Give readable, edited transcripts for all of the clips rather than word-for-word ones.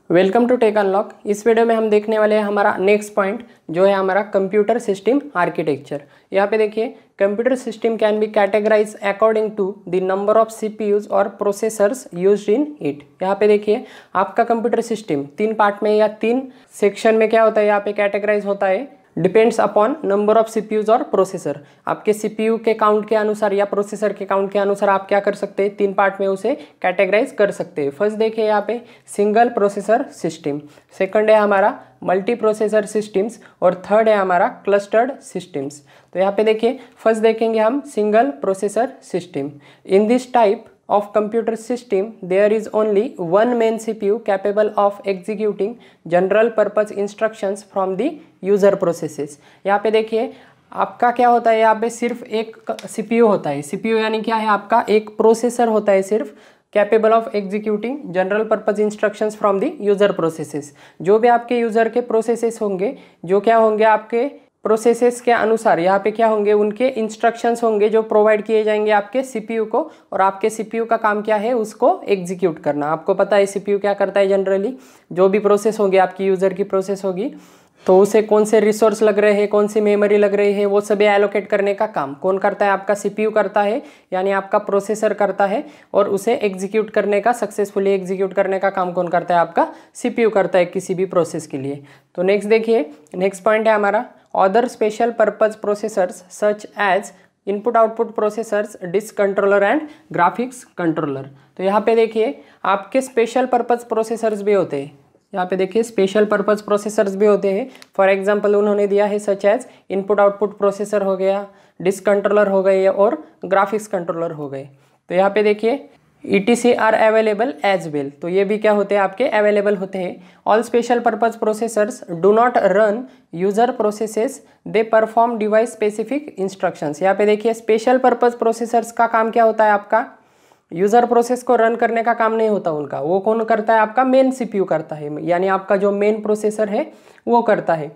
Welcome to Tech Unlock. इस video में हम देखने वाले हैं हमारा नेक्स्ट पॉइंट जो है हमारा कंप्यूटर सिस्टम आर्किटेक्चर। यहाँ पे देखिए computer system can be categorize according to the number of CPUs और प्रोसेसर्स यूज्ड इन इट। यहाँ पे देखिए आपका कंप्यूटर सिस्टम 3 पार्ट में या 3 सेक्शन में क्या होता है यहाँ पे कैटेगराइज होता है, depends upon number of CPUs और प्रोसेसर। आपके सीपीयू के काउंट के अनुसार या प्रोसेसर के काउंट के अनुसार आप क्या कर सकते हैं, 3 पार्ट में उसे कैटेगराइज कर सकते हैं। फर्स्ट देखिए यहाँ पे सिंगल प्रोसेसर सिस्टम, सेकंड है हमारा मल्टी प्रोसेसर सिस्टम्स और थर्ड है हमारा क्लस्टर्ड सिस्टम्स। तो यहाँ पे देखिए फर्स्ट देखेंगे हम single processor system. In this type of computer system there is only one main CPU capable of executing general purpose instructions from the user processes। यहाँ पे देखिए आपका क्या होता है, यहाँ पे सिर्फ एक CPU होता है। CPU यानी क्या है, आपका एक प्रोसेसर होता है सिर्फ capable of executing general purpose instructions from the user processes. जो भी आपके यूजर के प्रोसेसेस होंगे, जो क्या होंगे आपके प्रोसेसेस के अनुसार यहाँ पे क्या होंगे, उनके इंस्ट्रक्शंस होंगे जो प्रोवाइड किए जाएंगे आपके सीपीयू को। और आपके सीपीयू का काम क्या है, उसको एग्जीक्यूट करना। आपको पता है सीपीयू क्या करता है, जनरली जो भी प्रोसेस होगी आपकी यूजर की प्रोसेस होगी तो उसे कौन से रिसोर्स लग रहे हैं, कौन सी मेमोरी लग रही है, वो सभी एलोकेट करने का काम कौन करता है, आपका सीपीयू करता है, यानी आपका प्रोसेसर करता है। और उसे एग्जीक्यूट करने का, सक्सेसफुली एग्जीक्यूट करने का काम कौन करता है, आपका सीपीयू करता है किसी भी प्रोसेस के लिए। तो नेक्स्ट देखिए, नेक्स्ट पॉइंट है हमारा other special purpose processors such as input output processors, disk controller and graphics controller. तो यहाँ पे देखिए आपके स्पेशल पर्पज प्रोसेसर्स भी होते हैं। यहाँ पे देखिए स्पेशल पर्पज प्रोसेसर्स भी होते हैं। फॉर एग्जांपल उन्होंने दिया है such as input output processor हो गया, डिस्क कंट्रोलर हो गए और ग्राफिक्स कंट्रोलर हो गए। तो यहाँ पे देखिए ETC are available as well. तो ये भी क्या होते हैं, आपके अवेलेबल होते हैं। All special purpose processors do not run user processes, they perform device specific instructions. यहाँ पे देखिए स्पेशल पर्पज प्रोसेसर्स का काम क्या होता है, आपका यूजर प्रोसेस को रन करने का काम नहीं होता उनका। वो कौन करता है, आपका मेन सीपीयू करता है, यानी आपका जो मेन प्रोसेसर है वो करता है।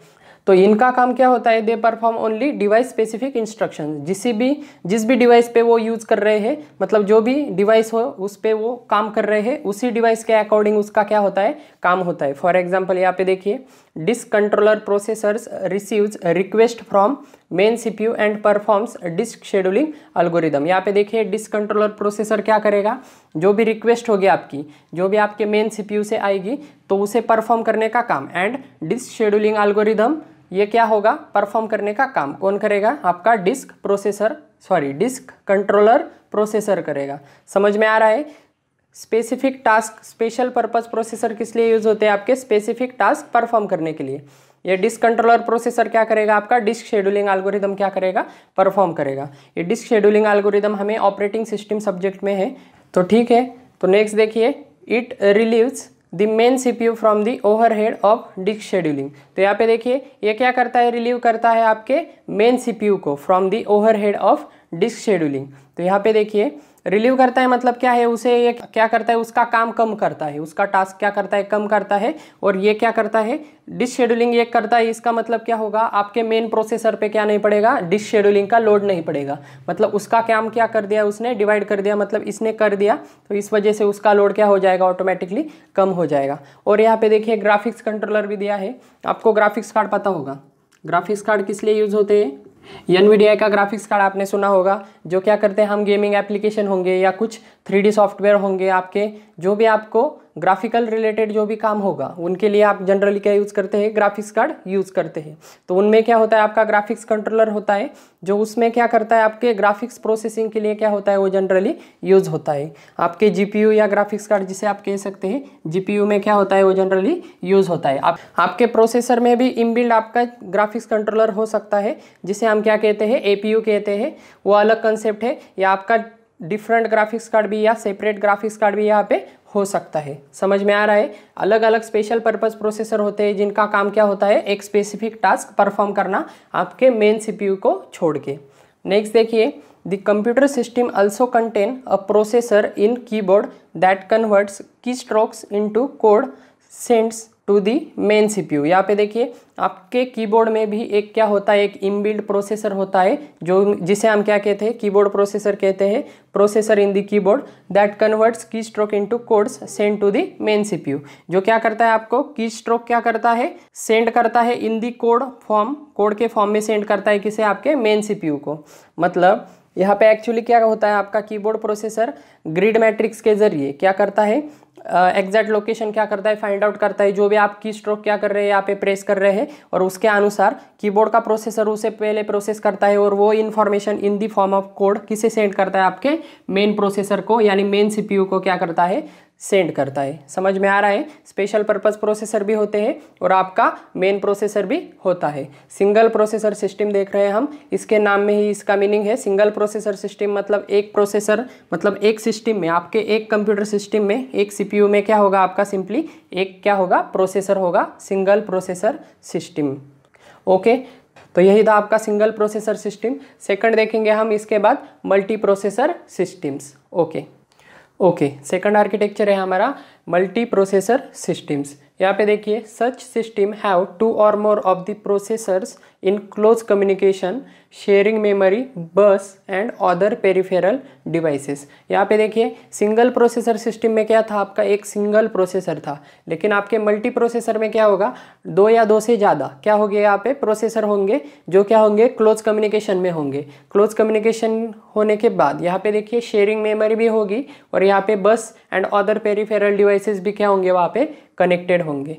तो इनका काम क्या होता है, they perform only device specific instruction. जिस भी डिवाइस पे वो यूज कर रहे हैं, मतलब जो भी डिवाइस हो उस पे वो काम कर रहे हैं, उसी डिवाइस के अकॉर्डिंग उसका क्या होता है, काम होता है। फॉर एग्जांपल यहाँ पे देखिए disk controller processors receives request from main CPU and performs disk scheduling algorithm. यहाँ पे देखिए डिस्क कंट्रोलर प्रोसेसर क्या करेगा, जो भी रिक्वेस्ट होगी आपकी, जो भी आपके मेन सीपीयू से आएगी तो उसे परफॉर्म करने का काम, एंड डिस्क शेड्यूलिंग एल्गोरिदम ये क्या होगा, परफॉर्म करने का काम कौन करेगा, आपका डिस्क कंट्रोलर प्रोसेसर करेगा। समझ में आ रहा है। Specific task, special purpose processor किस लिए यूज होते हैं, आपके स्पेसिफिक टास्क परफॉर्म करने के लिए। ये डिस्क कंट्रोलर प्रोसेसर क्या करेगा, आपका डिस्क शेड्यूलिंग एल्गोरिदम क्या करेगा, परफॉर्म करेगा। ये डिस्क शेड्यूलिंग एल्गोरिदम हमें ऑपरेटिंग सिस्टम सब्जेक्ट में है, तो ठीक है। तो नेक्स्ट देखिए it relieves the main CPU from the overhead of disk scheduling. तो यहाँ पे देखिए ये क्या करता है, रिलीव करता है आपके मेन सीपीयू को from the overhead of disk scheduling. तो यहाँ पे देखिए रिलीव करता है मतलब क्या है, उसे ये क्या करता है, उसका काम कम करता है, उसका टास्क क्या करता है, कम करता है। और ये क्या करता है, डिस्क शेड्यूलिंग ये करता है। इसका मतलब क्या होगा, आपके मेन प्रोसेसर पे क्या नहीं पड़ेगा, डिस्क शेड्यूलिंग का लोड नहीं पड़ेगा। मतलब उसका काम क्या कर दिया, उसने डिवाइड कर दिया, मतलब इसने कर दिया, तो इस वजह से उसका लोड क्या हो जाएगा, ऑटोमेटिकली कम हो जाएगा। और यहाँ पे देखिए ग्राफिक्स कंट्रोलर भी दिया है। आपको ग्राफिक्स कार्ड पता होगा, ग्राफिक्स कार्ड किस लिए यूज होते हैं, NVIDIA का ग्राफिक्स कार्ड आपने सुना होगा, जो क्या करते हैं, हम गेमिंग एप्लीकेशन होंगे या कुछ 3D सॉफ्टवेयर होंगे आपके, जो भी आपको ग्राफिकल रिलेटेड जो भी काम होगा उनके लिए आप जनरली क्या यूज़ करते हैं, ग्राफिक्स कार्ड यूज़ करते हैं। तो उनमें क्या होता है, आपका ग्राफिक्स कंट्रोलर होता है, जो उसमें क्या करता है, आपके ग्राफिक्स प्रोसेसिंग के लिए क्या होता है, वो जनरली यूज़ होता है। आपके GPU या ग्राफिक्स कार्ड जिसे आप कह सकते हैं, GPU में क्या होता है, वो जनरली यूज़ होता है। आपके प्रोसेसर में भी इनबिल्ड आपका ग्राफिक्स कंट्रोलर हो सकता है, जिसे हम क्या कहते हैं, APU कहते हैं। वो अलग कंसेप्ट है। या आपका डिफरेंट ग्राफिक्स कार्ड भी या सेपरेट ग्राफिक्स कार्ड भी यहाँ पे हो सकता है। समझ में आ रहा है। अलग अलग स्पेशल पर्पज प्रोसेसर होते हैं जिनका काम क्या होता है, एक स्पेसिफिक टास्क परफॉर्म करना आपके मेन सीपीयू को छोड़ के। नेक्स्ट देखिए the computer system also contain a processor in keyboard that converts keystrokes into code sends to the main CPU. यहाँ पे देखिए आपके कीबोर्ड में भी एक क्या होता है, एक इनबिल्ट प्रोसेसर होता है, जो जिसे हम क्या कहते हैं, कीबोर्ड प्रोसेसर कहते हैं, processor in the keyboard that converts key stroke into codes send to the main CPU. जो क्या करता है, आपको की स्ट्रोक क्या करता है, सेंड करता है इन दी कोड फॉर्म, कोड के फॉर्म में सेंड करता है किसे, आपके मेन सीपीयू को। मतलब यहाँ पे एक्चुअली क्या होता है, आपका कीबोर्ड प्रोसेसर ग्रिड मैट्रिक्स के जरिए क्या करता है, एग्जैक्ट लोकेशन क्या करता है, फाइंड आउट करता है, जो भी आप की स्ट्रोक क्या कर रहे हैं, यहाँ पे प्रेस कर रहे हैं, और उसके अनुसार कीबोर्ड का प्रोसेसर उसे पहले प्रोसेस करता है, और वो information in the form of code किसे सेंड करता है, आपके मेन प्रोसेसर को, यानी मेन सीपीयू को क्या करता है, सेंड करता है। समझ में आ रहा है। स्पेशल पर्पस प्रोसेसर भी होते हैं और आपका मेन प्रोसेसर भी होता है। सिंगल प्रोसेसर सिस्टम देख रहे हैं हम, इसके नाम में ही इसका मीनिंग है सिंगल प्रोसेसर सिस्टम, मतलब एक प्रोसेसर, मतलब एक सिस्टम में, आपके एक कंप्यूटर सिस्टम में, एक सीपीयू में क्या होगा, आपका सिंपली एक क्या होगा, प्रोसेसर होगा, सिंगल प्रोसेसर सिस्टम। ओके, तो यही था आपका सिंगल प्रोसेसर सिस्टम। सेकंड देखेंगे हम इसके बाद multi processor systems. Okay, second architecture है हमारा मल्टी प्रोसेसर सिस्टम्स। यहाँ पे देखिए सच सिस्टम हैव टू और more of the processors in close communication sharing memory बस एंड अदर पेरिफेरल डिवाइसेस। यहाँ पे देखिए सिंगल प्रोसेसर सिस्टम में क्या था, आपका एक सिंगल प्रोसेसर था, लेकिन आपके मल्टी प्रोसेसर में क्या होगा, दो या दो से ज़्यादा क्या होंगे, यहाँ पे प्रोसेसर होंगे, जो क्या होंगे, क्लोज कम्युनिकेशन में होंगे। क्लोज कम्युनिकेशन होने के बाद यहाँ पे देखिए शेयरिंग मेमोरी भी होगी, और यहाँ पे बस एंड अदर पेरिफेरल डिवाइसेस भी क्या होंगे, वहाँ पे कनेक्टेड होंगे।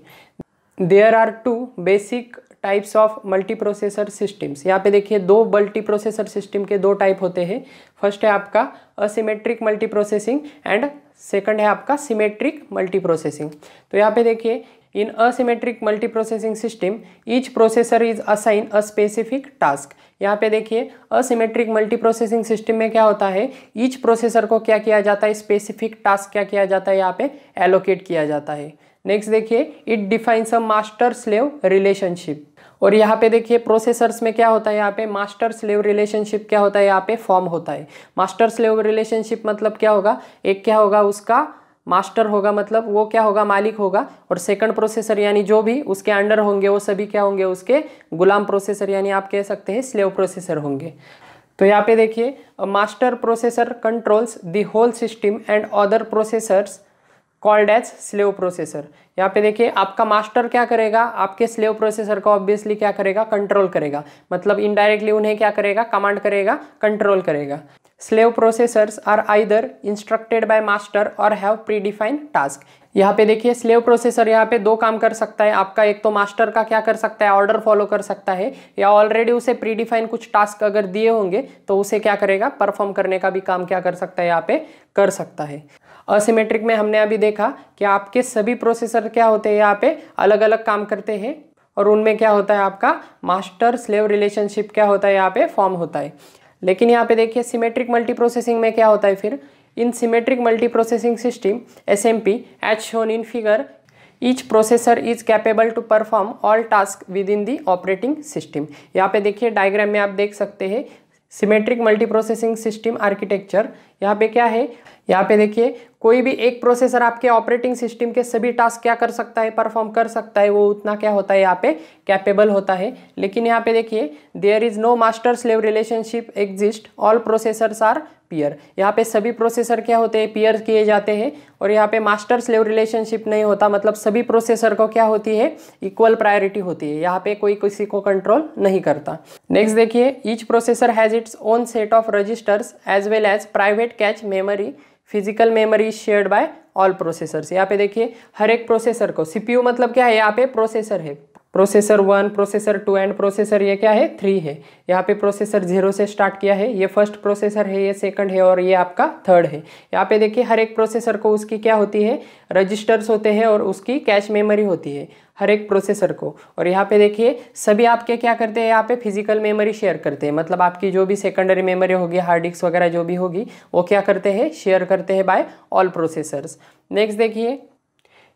There are two basic types of multi processor systems. यहाँ पे देखिए दो मल्टी प्रोसेसर सिस्टम के दो टाइप होते हैं। फर्स्ट है आपका asymmetric multi processing and second है आपका सिमेट्रिक मल्टी प्रोसेसिंग। तो यहाँ पे देखिए in asymmetric multi processing system each processor is assign a specific task. यहाँ पे देखिए असिमेट्रिक मल्टी प्रोसेसिंग सिस्टम में क्या होता है, ईच प्रोसेसर को क्या किया जाता है, स्पेसिफिक टास्क क्या किया जाता है, यहाँ पे एलोकेट किया जाता है। नेक्स्ट देखिए it defines a master slave relationship. और यहाँ पे देखिए प्रोसेसर्स में क्या होता है, यहाँ पे मास्टर स्लेव रिलेशनशिप क्या होता है, यहाँ पे फॉर्म होता है। मास्टर स्लेव रिलेशनशिप मतलब क्या होगा, एक क्या होगा, उसका मास्टर होगा, मतलब वो क्या होगा, मालिक होगा, और सेकंड प्रोसेसर यानी जो भी उसके अंडर होंगे वो सभी क्या होंगे, उसके गुलाम प्रोसेसर, यानी आप कह सकते हैं स्लेव प्रोसेसर होंगे। तो यहाँ पे देखिए master processor controls the whole system and other processors called as slave processor. यहाँ पे देखिए आपका मास्टर क्या करेगा, आपके स्लेव प्रोसेसर को ऑब्वियसली क्या करेगा, कंट्रोल करेगा, मतलब इनडायरेक्टली उन्हें क्या करेगा, कमांड करेगा, कंट्रोल करेगा। Slave processors are either instructed by master or have predefined task. यहाँ पे देखिए स्लेव प्रोसेसर यहाँ पे दो काम कर सकता है आपका, एक तो मास्टर का क्या कर सकता है, ऑर्डर फॉलो कर सकता है, या ऑलरेडी उसे प्रीडिफाइन कुछ टास्क अगर दिए होंगे तो उसे क्या करेगा, परफॉर्म करने का भी काम क्या कर सकता है, यहाँ पे कर सकता है। असिमेट्रिक में हमने अभी देखा कि आपके सभी प्रोसेसर क्या होते हैं, यहाँ पे अलग अलग काम करते हैं, और उनमें क्या होता है, आपका मास्टर स्लेव रिलेशनशिप क्या होता है, यहाँ पे फॉर्म होता है। लेकिन यहाँ पे देखिए सिमेट्रिक मल्टी प्रोसेसिंग में क्या होता है, फिर in symmetric multi processing system SMP as shown in figure each processor is capable to perform all task within the operating system. यहाँ पे देखिए डायग्राम में आप देख सकते हैं symmetric multi processing system architecture. यहाँ पे क्या है, यहाँ पे देखिए कोई भी एक प्रोसेसर आपके ऑपरेटिंग सिस्टम के सभी टास्क क्या कर सकता है, परफॉर्म कर सकता है, वो उतना क्या होता है, यहाँ पे कैपेबल होता है। लेकिन यहाँ पे देखिए there is no master slave relationship exist, all processors are peer. यहाँ पे सभी प्रोसेसर क्या होते हैं, पीयर किए जाते हैं, और यहाँ पे मास्टर स्लेव रिलेशनशिप नहीं होता, मतलब सभी प्रोसेसर को क्या होती है, इक्वल प्रायोरिटी होती है, यहाँ पे कोई किसी को कंट्रोल नहीं करता। नेक्स्ट देखिए each processor has its own set of registers as well as private cache memory, physical memory shared by all processors. यहाँ पे देखिए हर एक प्रोसेसर को, CPU मतलब क्या है, यहाँ पे प्रोसेसर है, प्रोसेसर 1, प्रोसेसर 2 एंड प्रोसेसर ये क्या है, 3 है। यहाँ पे प्रोसेसर 0 से स्टार्ट किया है, ये फर्स्ट प्रोसेसर है, ये सेकंड है, और ये आपका थर्ड है। यहाँ पे देखिए हर एक प्रोसेसर को उसकी क्या होती है, रजिस्टर्स होते हैं, और उसकी कैश मेमोरी होती है हर एक प्रोसेसर को। और यहाँ पे देखिए सभी आपके क्या करते हैं, यहाँ पे फिजिकल मेमोरी शेयर करते हैं, मतलब आपकी जो भी सेकेंडरी मेमोरी होगी, हार्ड डिस्क वगैरह जो भी होगी, वो क्या करते हैं, शेयर करते हैं बाय ऑल प्रोसेसर्स। नेक्स्ट देखिए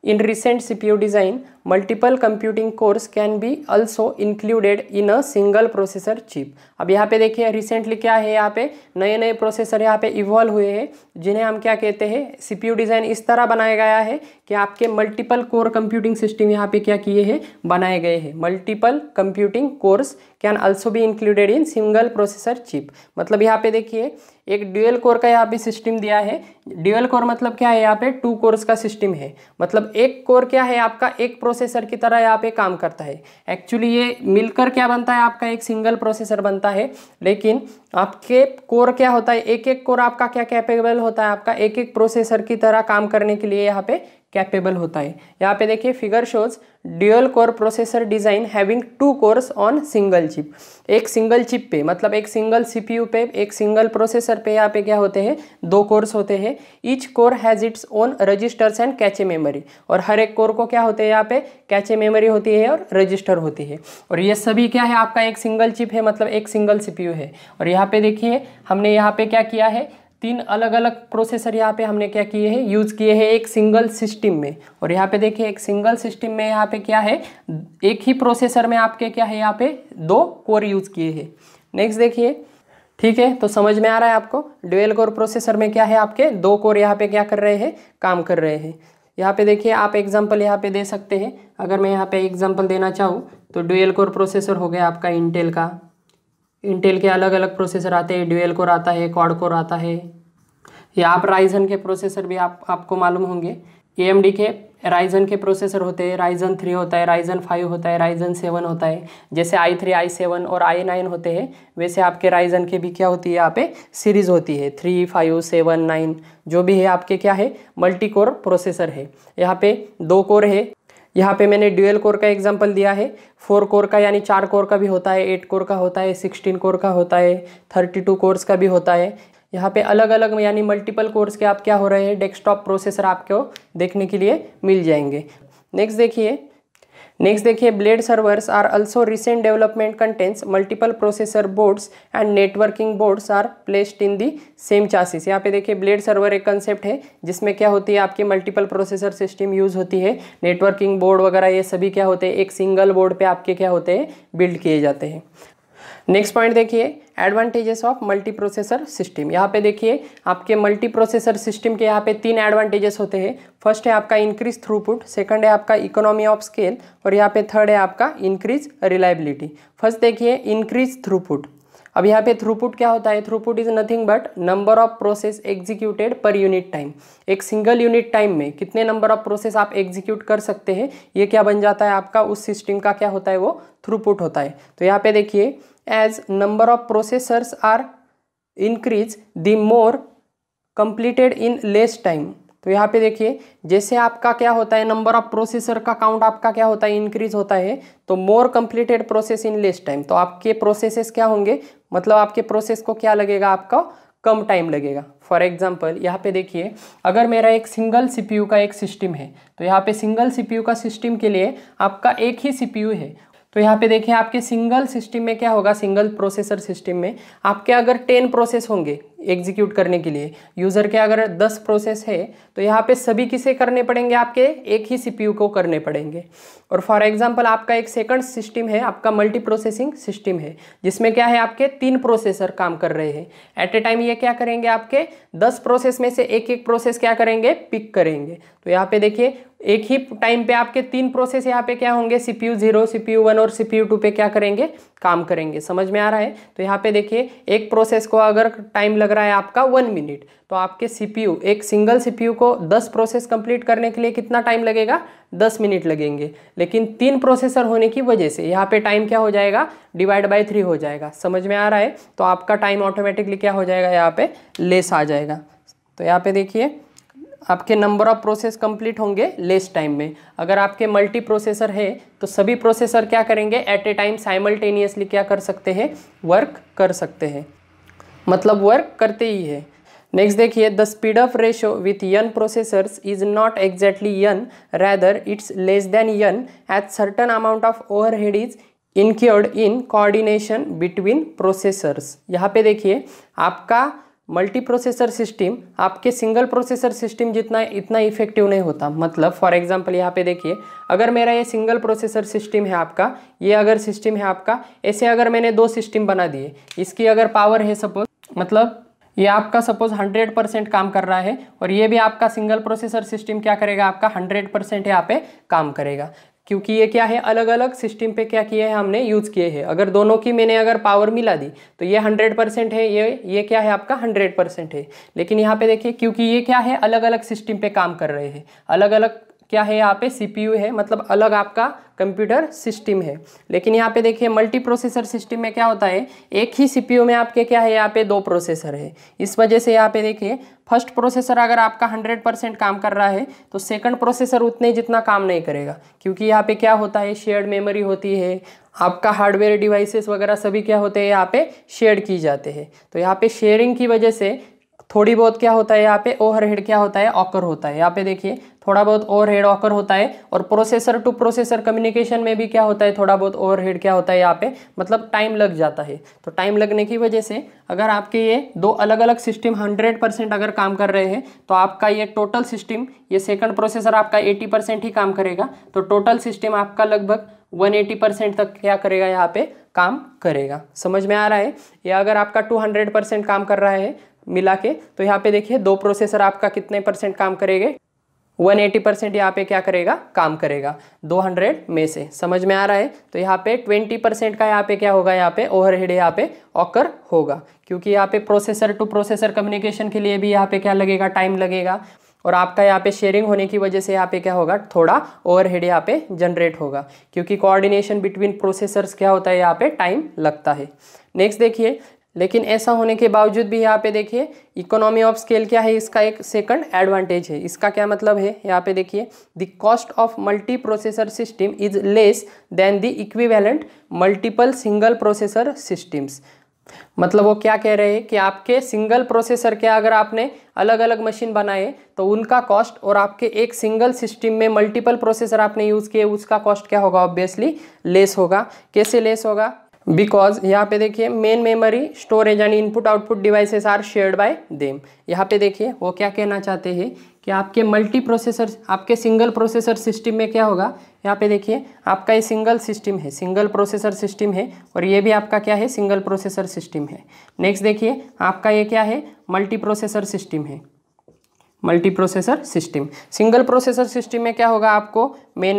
In recent CPU design, multiple computing cores can be also included in a single processor chip. अब यहाँ पे देखिए रिसेंटली क्या है, यहाँ पे नए नए प्रोसेसर यहाँ पे इवॉल्व हुए हैं जिन्हें हम क्या कहते हैं, CPU डिज़ाइन इस तरह बनाया गया है कि आपके मल्टीपल कोर कंप्यूटिंग सिस्टम यहाँ पे क्या किए हैं, बनाए गए हैं। Multiple computing course can also be included in single processor chip. मतलब यहाँ पे देखिए एक ड्यूअल कोर का यहाँ पे सिस्टम दिया है। ड्यूअल कोर मतलब क्या है, यहाँ पे 2 कोर्स का सिस्टम है। मतलब एक कोर क्या है आपका, एक प्रोसेसर की तरह यहाँ पे काम करता है। एक्चुअली ये मिलकर क्या बनता है, आपका एक सिंगल प्रोसेसर बनता है। लेकिन आपके कोर क्या होता है, एक एक कोर आपका क्या कैपेबल होता है, आपका एक एक प्रोसेसर की तरह काम करने के लिए यहाँ पे कैपेबल होता है। यहाँ पे देखिए figure shows dual core processor design having 2 course on single chip. एक सिंगल चिप पे मतलब एक सिंगल सीपीयू पे, एक सिंगल प्रोसेसर पे यहाँ पे क्या होते हैं, 2 कोर्स होते हैं। Each core has its own registers and cache memory. और हर एक कोर को क्या होते हैं, यहाँ पे कैचे मेमोरी होती है और रजिस्टर होती है। और ये सभी क्या है, आपका एक सिंगल चिप है, मतलब एक सिंगल सीपीयू है। और यहाँ पे देखिए हमने यहाँ पे क्या किया है, 3 अलग अलग प्रोसेसर यहाँ पे हमने क्या किए हैं, यूज़ किए हैं एक सिंगल सिस्टम में। और यहाँ पे देखिए एक सिंगल सिस्टम में यहाँ पे क्या है, एक ही प्रोसेसर में आपके क्या है, यहाँ पे 2 कोर यूज़ किए हैं। नेक्स्ट देखिए, ठीक है, तो समझ में आ रहा है आपको, ड्यूअल कोर प्रोसेसर में क्या है, आपके 2 कोर यहाँ पे क्या कर रहे हैं, काम कर रहे हैं। यहाँ पे देखिए आप एग्जाम्पल यहाँ पे दे सकते हैं। अगर मैं यहाँ पे एग्जाम्पल देना चाहूँ तो ड्यूअल कोर प्रोसेसर हो गया आपका इंटेल का। इंटेल के अलग अलग प्रोसेसर आते हैं, ड्यूअल कोर आता है, क्वाड कोर आता है। या आप राइजन के प्रोसेसर भी आपको मालूम होंगे। AMD के राइजन के प्रोसेसर होते हैं, राइजन 3 होता है, राइजन 5 होता है, राइजन 7 होता है। जैसे i3, i7 और i9 होते हैं, वैसे आपके राइजन के भी क्या होती है, यहाँ पे सीरीज़ होती है 3, 5, 7, 9 जो भी है आपके क्या है, मल्टी कोर प्रोसेसर है। यहाँ पे 2 कोर है। यहाँ पे मैंने ड्यूअल कोर का एग्जांपल दिया है। 4 कोर का यानी 4 कोर का भी होता है, 8 कोर का होता है, 16 कोर का होता है, 32 कोर्स का भी होता है। यहाँ पे अलग अलग यानी मल्टीपल कोर्स के आप क्या हो रहे हैं, डेस्कटॉप प्रोसेसर आपको देखने के लिए मिल जाएंगे। नेक्स्ट देखिए blade servers are also recent development contents multiple processor boards and networking boards are placed in the same chassis. यहाँ पे देखिए ब्लेड सर्वर एक कंसेप्ट है जिसमें क्या होती है, आपकी मल्टीपल प्रोसेसर सिस्टम यूज़ होती है। नेटवर्किंग बोर्ड वगैरह ये सभी क्या होते हैं, एक सिंगल बोर्ड पे आपके क्या होते हैं, बिल्ड किए जाते हैं। नेक्स्ट पॉइंट देखिए advantages of multi processor system. यहाँ पे देखिए आपके मल्टी प्रोसेसर सिस्टम के यहाँ पे 3 एडवांटेजेस होते हैं। फर्स्ट है आपका इंक्रीज थ्रूपुट, सेकंड है आपका इकोनॉमी ऑफ स्केल और यहाँ पे थर्ड है आपका इंक्रीज रिलायबिलिटी। फर्स्ट देखिए इंक्रीज थ्रूपुट। अब यहाँ पे थ्रूपुट क्या होता है, throughput is nothing but number of process executed per unit time. एक सिंगल यूनिट टाइम में कितने नंबर ऑफ प्रोसेस आप एग्जीक्यूट कर सकते हैं, ये क्या बन जाता है आपका, उस सिस्टम का क्या होता है, वो थ्रूपुट होता है। तो यहाँ पे देखिए as number of processors are increase the more completed in less time। तो यहाँ पे देखिए जैसे आपका क्या होता है, नंबर ऑफ प्रोसेसर का काउंट आपका क्या होता है, इंक्रीज होता है, तो more completed process in less time. तो आपके प्रोसेसेस क्या होंगे, मतलब आपके प्रोसेस को क्या लगेगा, आपका कम टाइम लगेगा। फॉर एग्जांपल यहाँ पे देखिए अगर मेरा एक सिंगल सीपीयू का एक सिस्टम है, तो यहाँ पे सिंगल सीपीयू का सिस्टम के लिए आपका एक ही सीपीयू है। तो यहाँ पे देखिए आपके सिंगल सिस्टम में क्या होगा, सिंगल प्रोसेसर सिस्टम में आपके अगर 10 प्रोसेस होंगे एग्जीक्यूट करने के लिए, यूज़र के अगर 10 प्रोसेस है, तो यहाँ पे सभी किसे करने पड़ेंगे, आपके एक ही सीपीयू को करने पड़ेंगे। और फॉर एग्जांपल आपका एक सेकंड सिस्टम है, आपका मल्टी प्रोसेसिंग सिस्टम है, जिसमें क्या है आपके 3 प्रोसेसर काम कर रहे हैं एट ए टाइम। ये क्या करेंगे, आपके 10 प्रोसेस में से एक एक प्रोसेस क्या करेंगे, पिक करेंगे। तो यहाँ पे देखिए एक ही टाइम पे आपके 3 प्रोसेस यहाँ पे क्या होंगे, CPU 0, CPU 1 और CPU 2 पे क्या करेंगे, काम करेंगे। समझ में आ रहा है। तो यहाँ पे देखिए एक प्रोसेस को अगर टाइम लग रहा है आपका 1 मिनट, तो आपके CPU एक सिंगल CPU को 10 प्रोसेस कंप्लीट करने के लिए कितना टाइम लगेगा, 10 मिनट लगेंगे। लेकिन 3 प्रोसेसर होने की वजह से यहाँ पे टाइम क्या हो जाएगा, डिवाइड बाय 3 हो जाएगा। समझ में आ रहा है। तो आपका टाइम ऑटोमेटिकली क्या हो जाएगा, यहाँ पे लेस आ जाएगा। तो यहाँ पे देखिए आपके नंबर ऑफ प्रोसेस कंप्लीट होंगे लेस टाइम में। अगर आपके मल्टी प्रोसेसर है तो सभी प्रोसेसर क्या करेंगे, एट ए टाइम साइमल्टेनियसली क्या कर सकते हैं, वर्क कर सकते हैं, मतलब वर्क करते ही है। नेक्स्ट देखिए the speed of ratio with n processors is not exactly n, rather it's less than n at certain amount of overhead is incurred in coordination between processors. यहाँ पे देखिए आपका मल्टी प्रोसेसर सिस्टम आपके single processor system जितना इतना effective नहीं होता। मतलब फॉर एग्जांपल यहाँ पे देखिए, अगर मेरा ये सिंगल प्रोसेसर सिस्टम है आपका, ये अगर सिस्टम है आपका, ऐसे अगर मैंने 2 सिस्टम बना दिए, इसकी अगर पावर है सपोज, मतलब ये आपका सपोज 100% काम कर रहा है और ये भी आपका सिंगल प्रोसेसर सिस्टम क्या करेगा, आपका 100% यहाँ पे काम करेगा, क्योंकि ये क्या है, अलग अलग सिस्टम पे क्या किए हैं हमने, यूज़ किए हैं। अगर दोनों की मैंने अगर पावर मिला दी तो ये 100% है, ये क्या है आपका 100% है। लेकिन यहाँ पे देखिए, क्योंकि ये क्या है, अलग अलग सिस्टम पे काम कर रहे हैं, अलग अलग क्या है यहाँ पे सीपीयू है, मतलब अलग आपका कंप्यूटर सिस्टम है। लेकिन यहाँ पे देखिए मल्टी प्रोसेसर सिस्टम में क्या होता है, एक ही सीपीयू में आपके क्या है, यहाँ पे 2 प्रोसेसर है। इस वजह से यहाँ पे देखिए फर्स्ट प्रोसेसर अगर आपका 100% काम कर रहा है तो सेकंड प्रोसेसर उतने जितना काम नहीं करेगा, क्योंकि यहाँ पे क्या होता है, शेयर्ड मेमोरी होती है, आपका हार्डवेयर डिवाइसेस वगैरह सभी क्या होते हैं, यहाँ पे शेयर की जाते हैं। तो यहाँ पे शेयरिंग की वजह से थोड़ी बहुत क्या होता है, यहाँ पे ओवरहेड क्या होता है, ऑकर होता है। यहाँ पे देखिए थोड़ा बहुत ओवरहेड ऑकर होता है, और प्रोसेसर टू प्रोसेसर कम्युनिकेशन में भी क्या होता है, थोड़ा बहुत ओवरहेड क्या होता है यहाँ पे, मतलब टाइम लग जाता है। तो टाइम लगने की वजह से अगर आपके ये 2 अलग अलग सिस्टम 100% अगर काम कर रहे हैं तो आपका ये टोटल सिस्टम, ये सेकंड प्रोसेसर आपका 80% ही काम करेगा, तो टोटल सिस्टम आपका लगभग 180% तक क्या करेगा, यहाँ पे काम करेगा। समझ में आ रहा है? या अगर आपका 200% काम कर रहा है मिला के, तो यहाँ पे देखिए 2 प्रोसेसर आपका कितने % काम करेंगे, 180% यहाँ पे क्या करेगा, काम करेगा 200 में से। समझ में आ रहा है? तो यहाँ पे 20% का यहाँ पे क्या होगा, यहाँ पे ओवरहेड यहाँ पे ऑकर होगा, क्योंकि यहाँ पे प्रोसेसर टू प्रोसेसर कम्युनिकेशन के लिए भी यहाँ पे क्या लगेगा, टाइम लगेगा, और आपका यहाँ पे शेयरिंग होने की वजह से यहाँ पे क्या होगा, थोड़ा ओवरहेड यहाँ पे जनरेट होगा, क्योंकि कोऑर्डिनेशन बिटवीन प्रोसेसर्स क्या होता है, यहाँ पे टाइम लगता है। नेक्स्ट देखिए, लेकिन ऐसा होने के बावजूद भी यहाँ पे देखिए इकोनॉमी ऑफ स्केल क्या है, इसका एक सेकंड एडवांटेज है। इसका क्या मतलब है, यहाँ पे देखिए the cost of multi processor system is less than the equivalent multiple single processor systems. मतलब वो क्या कह रहे हैं कि आपके सिंगल प्रोसेसर के अगर आपने अलग अलग मशीन बनाए तो उनका कॉस्ट, और आपके एक सिंगल सिस्टम में मल्टीपल प्रोसेसर आपने यूज़ किए उसका कॉस्ट क्या होगा, ऑब्वियसली लेस होगा। कैसे लेस होगा, बिकॉज यहाँ पे देखिए main memory storage and input output devices are shared by them. यहाँ पे देखिए वो क्या कहना चाहते हैं कि आपके मल्टी प्रोसेसर, आपके सिंगल प्रोसेसर सिस्टम में क्या होगा, यहाँ पे देखिए आपका ये सिंगल सिस्टम है, सिंगल प्रोसेसर सिस्टम है, और ये भी आपका क्या है, सिंगल प्रोसेसर सिस्टम है। नेक्स्ट देखिए आपका ये क्या है, मल्टी प्रोसेसर सिस्टम है, multi processor system. Single processor system में क्या होगा, आपको मेन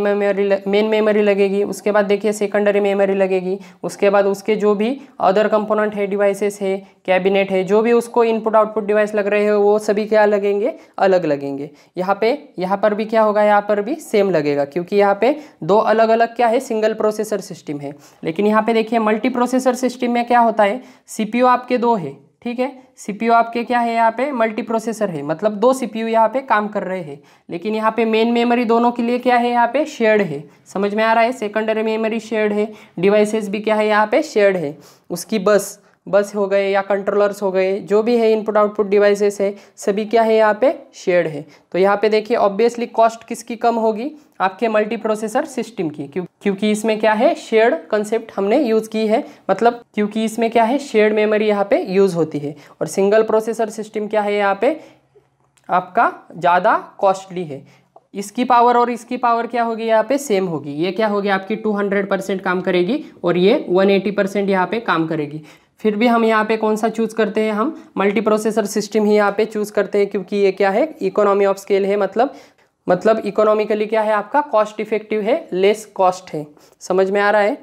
मेमोरी लगेगी, उसके बाद देखिए सेकेंडरी मेमोरी लगेगी, उसके बाद उसके जो भी अदर कंपोनेंट है, डिवाइसेस है, कैबिनेट है, जो भी उसको इनपुट आउटपुट डिवाइस लग रहे हो वो सभी क्या लगेंगे, अलग लगेंगे। यहाँ पर भी क्या होगा, यहाँ पर भी सेम लगेगा, क्योंकि यहाँ पे 2 अलग अलग क्या है, सिंगल प्रोसेसर सिस्टम है। लेकिन यहाँ पे देखिए मल्टी प्रोसेसर सिस्टम में क्या होता है, सीपीयू आपके 2 है, ठीक है, सीपीयू आपके क्या है, यहाँ पे मल्टी प्रोसेसर है, मतलब 2 सीपीयू यहाँ पे काम कर रहे हैं। लेकिन यहाँ पे मेन मेमोरी दोनों के लिए क्या है, यहाँ पे शेयर्ड है। समझ में आ रहा है? सेकेंडरी मेमोरी शेयर्ड है, डिवाइसेस भी क्या है, यहाँ पे शेयर्ड है। उसकी बस हो गए या कंट्रोलर्स हो गए, जो भी है इनपुट आउटपुट डिवाइसेस है, सभी क्या है, यहाँ पे शेयर्ड है। तो यहाँ पे देखिए ऑब्वियसली कॉस्ट किसकी कम होगी, आपके मल्टी प्रोसेसर सिस्टम की, क्योंकि इसमें क्या है, शेयर्ड कंसेप्ट हमने यूज़ की है, मतलब क्योंकि इसमें क्या है, शेयर्ड मेमोरी यहाँ पे यूज़ होती है। और सिंगल प्रोसेसर सिस्टम क्या है, यहाँ पे आपका ज़्यादा कॉस्टली है। इसकी पावर और इसकी पावर क्या होगी, यहाँ पे सेम होगी। ये क्या होगी, आपकी 200% काम करेगी और ये 180% यहाँ पे काम करेगी। फिर भी हम यहाँ पे कौन सा चूज़ करते हैं, हम मल्टी प्रोसेसर सिस्टम ही यहाँ पे चूज़ करते हैं, क्योंकि ये क्या है, इकोनॉमी ऑफ स्केल है, मतलब इकोनॉमिकली क्या है, आपका कॉस्ट इफेक्टिव है, लेस कॉस्ट है। समझ में आ रहा है?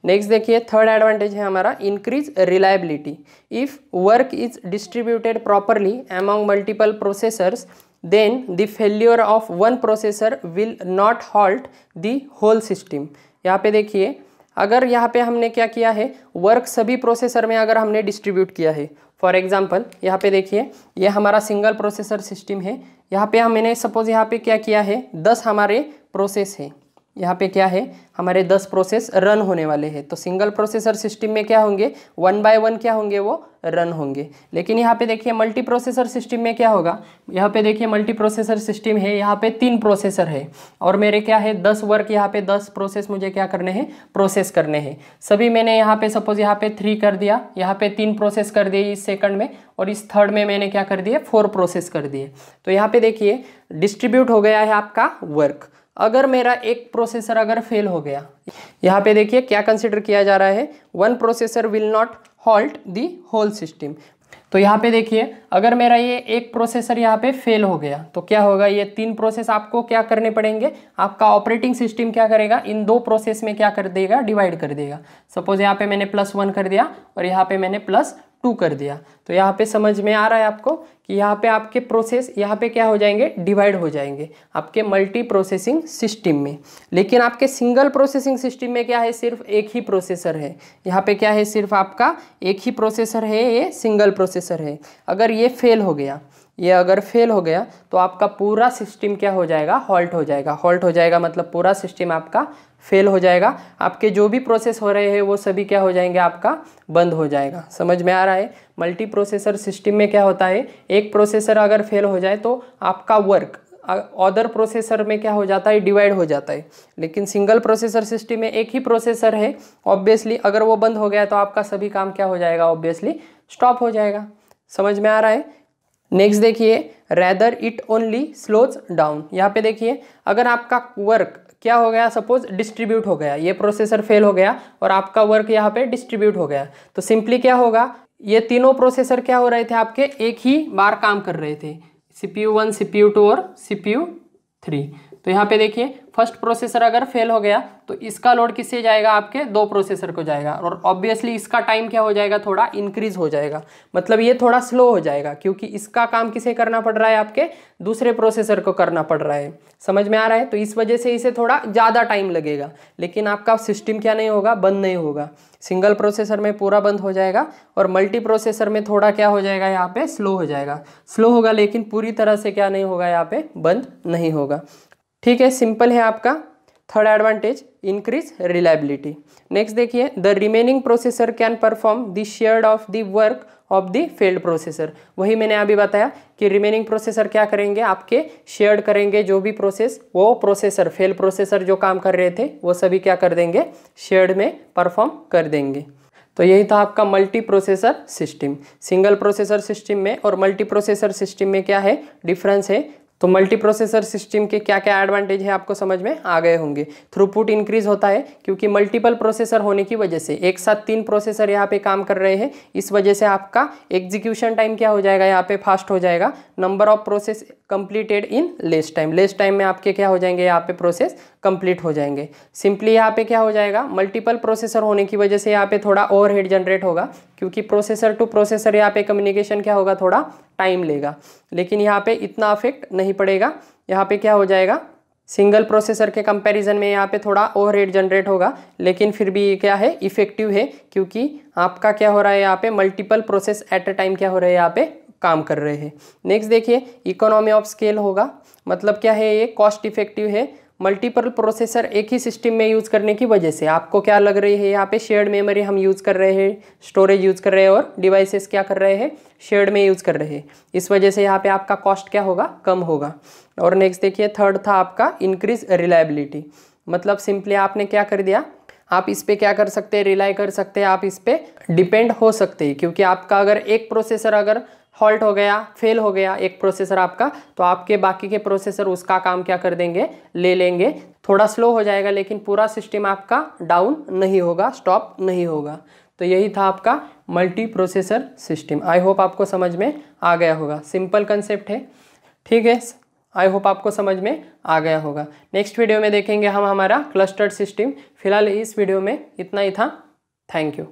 नेक्स्ट देखिए थर्ड एडवांटेज है हमारा, increase reliability. If work is distributed properly among multiple processors then the failure of one processor will not halt the whole system. यहाँ पे देखिए अगर यहाँ पे हमने क्या किया है, वर्क सभी प्रोसेसर में अगर हमने डिस्ट्रीब्यूट किया है, फॉर एग्जांपल यहाँ पे देखिए ये हमारा सिंगल प्रोसेसर सिस्टम है, यहाँ पे मैंने सपोज यहाँ पे क्या किया है, 10 हमारे प्रोसेस है, यहाँ पे क्या है, हमारे 10 प्रोसेस रन होने वाले हैं। तो सिंगल प्रोसेसर सिस्टम में क्या होंगे, 1 बाय 1 क्या होंगे, वो रन होंगे। लेकिन यहाँ पे देखिए मल्टी प्रोसेसर सिस्टम में क्या होगा, यहाँ पे देखिए मल्टी प्रोसेसर सिस्टम है, यहाँ पे 3 प्रोसेसर है और मेरे क्या है 10 वर्क, यहाँ पे 10 प्रोसेस मुझे क्या करने हैं, प्रोसेस करने हैं। सभी मैंने यहाँ पे सपोज यहाँ पे 3 कर दिया, यहाँ पे 3 प्रोसेस कर दिए इस सेकंड में, और इस थर्ड में मैंने क्या कर दिए 4 प्रोसेस कर दिए। तो यहाँ पे देखिए डिस्ट्रीब्यूट हो गया है आपका वर्क। अगर मेरा एक प्रोसेसर अगर फेल हो गया, यहाँ पे देखिए क्या कंसिडर किया जा रहा है, 1 processor will not halt the whole system. तो यहाँ पे देखिए अगर मेरा ये एक प्रोसेसर यहाँ पे फेल हो गया तो क्या होगा, ये 3 प्रोसेस आपको क्या करने पड़ेंगे, आपका ऑपरेटिंग सिस्टम क्या करेगा, इन 2 प्रोसेस में क्या कर देगा, डिवाइड कर देगा। सपोज यहाँ पे मैंने +1 कर दिया और यहाँ पे मैंने +2 कर दिया। तो यहाँ पे समझ में आ रहा है आपको कि यहाँ पे आपके प्रोसेस यहाँ पे क्या हो जाएंगे, डिवाइड हो जाएंगे आपके मल्टी प्रोसेसिंग सिस्टम में। लेकिन आपके सिंगल प्रोसेसिंग सिस्टम में क्या है, सिर्फ एक ही प्रोसेसर है। यहाँ पे क्या है, सिर्फ आपका एक ही प्रोसेसर है, ये सिंगल प्रोसेसर है। अगर ये फेल हो गया, ये अगर फेल हो गया तो आपका पूरा सिस्टम क्या हो जाएगा, हॉल्ट हो जाएगा। हॉल्ट हो जाएगा मतलब पूरा सिस्टम आपका फेल हो जाएगा। आपके जो भी प्रोसेस हो रहे हैं वो सभी क्या हो जाएंगे, आपका बंद हो जाएगा। समझ में आ रहा है। मल्टी प्रोसेसर सिस्टम में क्या होता है, एक प्रोसेसर अगर फेल हो जाए तो आपका वर्क अदर प्रोसेसर में क्या हो जाता है, डिवाइड हो जाता है। लेकिन सिंगल प्रोसेसर सिस्टम में एक ही प्रोसेसर है, ऑब्वियसली अगर वो बंद हो गया तो आपका सभी काम क्या हो जाएगा, ऑब्वियसली स्टॉप हो जाएगा। समझ में आ रहा है। नेक्स्ट देखिए, rather it only slows down. यहाँ पे देखिए अगर आपका वर्क क्या हो गया, सपोज डिस्ट्रीब्यूट हो गया, ये प्रोसेसर फेल हो गया और आपका वर्क यहाँ पे डिस्ट्रीब्यूट हो गया, तो सिंपली क्या होगा, ये तीनों प्रोसेसर क्या हो रहे थे, आपके एक ही बार काम कर रहे थे, CPU 1, CPU 2 और CPU 3। तो यहाँ पे देखिए फर्स्ट प्रोसेसर अगर फेल हो गया तो इसका लोड किससे जाएगा, आपके 2 प्रोसेसर को जाएगा, और ऑब्वियसली इसका टाइम क्या हो जाएगा, थोड़ा इंक्रीज हो जाएगा। मतलब ये थोड़ा स्लो हो जाएगा क्योंकि इसका काम किसे करना पड़ रहा है, आपके दूसरे प्रोसेसर को करना पड़ रहा है। समझ में आ रहा है। तो इस वजह से इसे थोड़ा ज़्यादा टाइम लगेगा, लेकिन आपका सिस्टम क्या नहीं होगा, बंद नहीं होगा। सिंगल प्रोसेसर में पूरा बंद हो जाएगा और मल्टी प्रोसेसर में थोड़ा क्या हो जाएगा, यहाँ पे स्लो हो जाएगा। स्लो होगा लेकिन पूरी तरह से क्या नहीं होगा, यहाँ पे बंद नहीं होगा। ठीक है, सिंपल है आपका। Third advantage, increase reliability. Next देखिए, the remaining processor can perform the shared of the work of the failed processor. वही मैंने अभी बताया कि रिमेनिंग प्रोसेसर क्या करेंगे, आपके शेयर्ड करेंगे जो भी प्रोसेस, वो प्रोसेसर फेल प्रोसेसर जो काम कर रहे थे वो सभी क्या कर देंगे, शेयर्ड में परफॉर्म कर देंगे। तो यही था आपका multi processor system. Single processor system में और मल्टी प्रोसेसर सिस्टम में क्या है, डिफरेंस है। तो मल्टी प्रोसेसर सिस्टम के क्या क्या एडवांटेज है आपको समझ में आ गए होंगे। थ्रूपुट इंक्रीज होता है क्योंकि मल्टीपल प्रोसेसर होने की वजह से एक साथ 3 प्रोसेसर यहाँ पे काम कर रहे हैं, इस वजह से आपका एग्जीक्यूशन टाइम क्या हो जाएगा, यहाँ पे फास्ट हो जाएगा। Number of process completed in less time, less time में आपके क्या हो जाएंगे, यहाँ पे प्रोसेस कंप्लीट हो जाएंगे। सिंपली यहाँ पे क्या हो जाएगा, मल्टीपल प्रोसेसर होने की वजह से यहाँ पे थोड़ा ओवरहेड जनरेट होगा क्योंकि प्रोसेसर टू प्रोसेसर यहाँ पे कम्युनिकेशन क्या होगा, थोड़ा टाइम लेगा। लेकिन यहाँ पे इतना अफेक्ट नहीं पड़ेगा। यहाँ पे क्या हो जाएगा, सिंगल प्रोसेसर के कंपैरिजन में यहाँ पे थोड़ा ओवरहेड जनरेट होगा, लेकिन फिर भी ये क्या है, इफेक्टिव है क्योंकि आपका क्या हो रहा है, यहाँ पे multiple process at a time क्या हो रहे हैं, यहाँ पे काम कर रहे हैं। नेक्स्ट देखिए, इकोनॉमी ऑफ स्केल होगा। मतलब क्या है, ये कॉस्ट इफेक्टिव है। मल्टीपल प्रोसेसर एक ही सिस्टम में यूज़ करने की वजह से आपको क्या लग रही है, यहाँ पे शेयर्ड मेमोरी हम यूज़ कर रहे हैं, स्टोरेज यूज़ कर रहे हैं और डिवाइसेस क्या कर रहे हैं, शेयर्ड में यूज़ कर रहे हैं। इस वजह से यहाँ पे आपका कॉस्ट क्या होगा, कम होगा। और नेक्स्ट देखिए, थर्ड था आपका इंक्रीज रिलायबिलिटी। मतलब सिंपली आपने क्या कर दिया, आप इस पे क्या कर सकते हैं, रिलाई कर सकते हैं, आप इस पे डिपेंड हो सकते हैं। क्योंकि आपका अगर एक प्रोसेसर अगर हॉल्ट हो गया, फेल हो गया एक प्रोसेसर आपका, तो आपके बाकी के प्रोसेसर उसका काम क्या कर देंगे, ले लेंगे। थोड़ा स्लो हो जाएगा लेकिन पूरा सिस्टम आपका डाउन नहीं होगा, स्टॉप नहीं होगा। तो यही था आपका multi processor system. I hope आपको समझ में आ गया होगा। सिंपल कंसेप्ट है, ठीक है। आई होप आपको समझ में आ गया होगा। नेक्स्ट वीडियो में देखेंगे हम हमारा क्लस्टर्ड सिस्टम। फिलहाल इस वीडियो में इतना ही था। Thank you.